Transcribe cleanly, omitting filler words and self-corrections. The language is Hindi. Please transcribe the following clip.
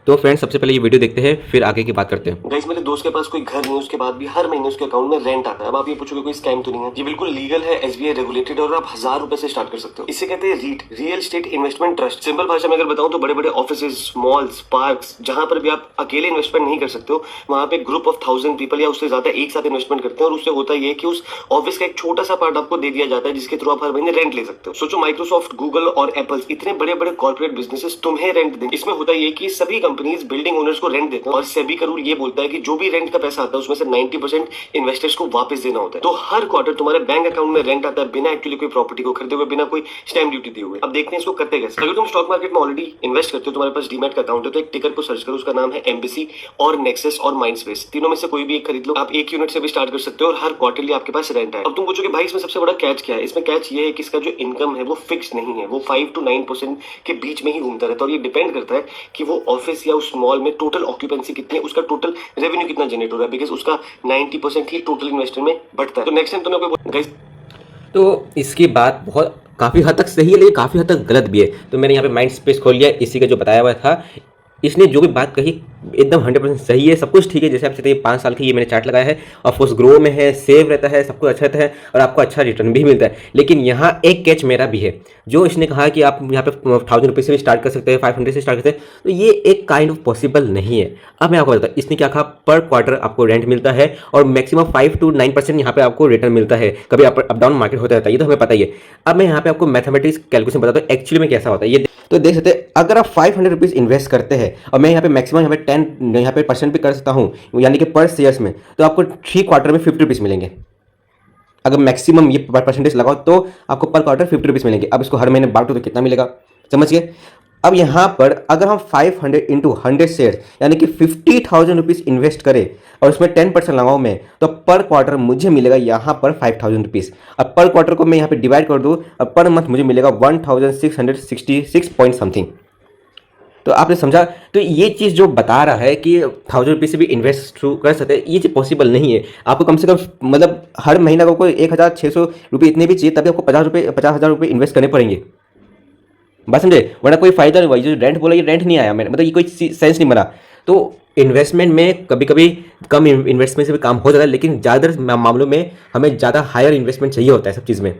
तो फ्रेंड्स सबसे पहले ये वीडियो देखते हैं, फिर आगे की बात करते हैं। गाइस, मेरे दोस्त के पास कोई घर नहीं, उसके बाद भी हर महीने उसके अकाउंट में रेंट आता है। अब आप ये पूछोगे कोई स्कैम तो नहीं है? ये बिल्कुल लीगल है, एसबीआई रेगुलेटेड, और आप 1000 रुपए से स्टार्ट कर सकते हो। इसे कहते हैं REIT, real estate investment trust. Simple भाषा में अगर बताऊं तो बड़े बड़े ऑफिस, मॉल्स, पार्क्स, जहां पर भी आप अकेले इन्वेस्टमेंट नहीं कर सकते हो, वहां पे ग्रुप ऑफ 1000 पीपल या उससे ज्यादा एक साथ इन्वेस्टमेंट करते हैं। और उससे होता ये कि उस ऑफिस का एक छोटा सा पार्ट आपको दे दिया जाता है, जिसके थ्रू आप हर महीने रेंट ले सकते हो। सोचो, माइक्रोसॉफ्ट, गूगल और एप्पल, इतने बड़े बड़े कॉर्पोरेट बिजनेसेस तुम्हें रेंट देंगे। इसमें होता ये कि सभी कंपनीज बिल्डिंग ओनर्स को रेंट देते हैं, और सेबी का रूल ये बोलता है कि जो भी रेंट का पैसा आता है उसमें से 90% इन्वेस्टर्स को वापस देना होता है। तो हर क्वार्टर तुम्हारे बैंक अकाउंट में रेंट आता है, बिना एक्चुअली कोई प्रॉपर्टी को खरीदे हुए, बिना कोई स्टैम्प ड्यूटी दिए हुए। अब देखते हैं इसको करते कैसे। अगर तुम स्टॉक मार्केट में ऑलरेडी इन्वेस्ट करते हो, तुम्हारे पास डीमैट का अकाउंट है, तो एक टिकर को सर्च करो, उसका नाम है एम्बेसी और नेक्सस और माइंडस्पेस। तीनों में से कोई भी एक खरीद लो। आप 1 यूनिट से भी स्टार्ट कर सकते हो और हर क्वार्टरली आपके पास रेंट है। अब तुम पूछोगे भाई इसमें सबसे बड़ा कैच क्या है? इसमें कैच ये है कि इसका जो इनकम है वो फिक्स नहीं है, वो 5 to 9% के बीच में ही घूमता रहता है। और ये डिपेंड करता है कि वो ऑफिस या उस मॉल में टोटल ऑक्यूपेंसी कितनी है, उसका टोटल रेवेन्यू कितना जनरेट हो रहा है, बिकॉज उसका 90% ही टोटल इन्वेस्टमेंट में बढ़ता है। तो नेक्स्ट टाइम तुम्हें कोई गाइस। तो इसकी बात बहुत काफ़ी हद तक सही है, लेकिन काफ़ी हद तक गलत भी है। तो मैंने यहाँ पे माइंड स्पेस खोल लिया, इसी का जो बताया हुआ था, इसने जो भी बात कही एकदम 100% सही है। सब कुछ ठीक है, जैसे आप चाहते हैं 5 साल की ये मैंने चार्ट लगाया है, ऑफकोर्स ग्रो में है, सेव रहता है, सब कुछ अच्छा रहता है और आपको अच्छा रिटर्न भी मिलता है। लेकिन यहाँ एक कैच मेरा भी है, जो इसने कहा कि आप यहाँ पे 1000 रुपये से भी स्टार्ट कर सकते हैं, 500 से स्टार्ट करते हैं, तो ये एक काइंड ऑफ पॉसिबल नहीं है। अब मैं आपको बताता हूँ इसने क्या कहा, पर क्वार्टर आपको रेंट मिलता है और मैक्सिमम 5 to 9% यहाँ पे आपको रिटर्न मिलता है। कभी अप डाउन मार्केट होता रहता है, ये तो हमें पता ही है। अब मैं यहाँ पे आपको मैथमेटिक्स कैलकुलेशन बताता हूँ एक्चुअली में कैसा होता है। ये तो देख सकते हैं, अगर आप 500 रुपीज़ इन्वेस्ट करते हैं और मैं यहाँ पे मैक्सिमम यहाँ पे 10 यहाँ पे परसेंट भी कर सकता हूँ, यानी कि पर शेयर्स में, तो आपको 3 क्वार्टर में 50 रुपीज़ मिलेंगे। अगर मैक्सिमम ये परसेंटेज लगाओ तो आपको पर क्वार्टर 50 रुपीज़ मिलेंगे। अब इसको हर महीने बांटो तो कितना मिलेगा, समझ गए? अब यहाँ पर अगर हम 500 इंटू 100 शेयर यानी कि 50,000 रुपीज़ इन्वेस्ट करें और उसमें 10% लगाऊँ मैं, तो पर क्वार्टर मुझे मिलेगा यहाँ पर 5,000 रुपीज़। अब पर क्वार्टर को मैं यहाँ पे डिवाइड कर दूँ, अब पर मंथ मुझे मिलेगा 1666 पॉइंट समथिंग। तो आपने समझा? तो ये चीज़ जो बता रहा है कि 1000 रुपीज़ से भी इन्वेस्ट थ्रू कर सकते हैं, ये चीज़ पॉसिबल नहीं है। आपको कम से कम मतलब हर महीना को 1600 रुपये इतने भी चाहिए, तभी आपको 50,000 रुपये इन्वेस्ट करने पड़ेंगे। बात समझे? वरना कोई फायदा नहीं हुआ। ये जो रेंट बोला, ये रेंट नहीं आया, मैंने मतलब ये कोई सेंस नहीं बना। तो इन्वेस्टमेंट में कभी कभी कम इन्वेस्टमेंट से भी काम हो जाता है, लेकिन ज़्यादातर मामलों में हमें ज़्यादा हायर इन्वेस्टमेंट चाहिए होता है सब चीज़ में।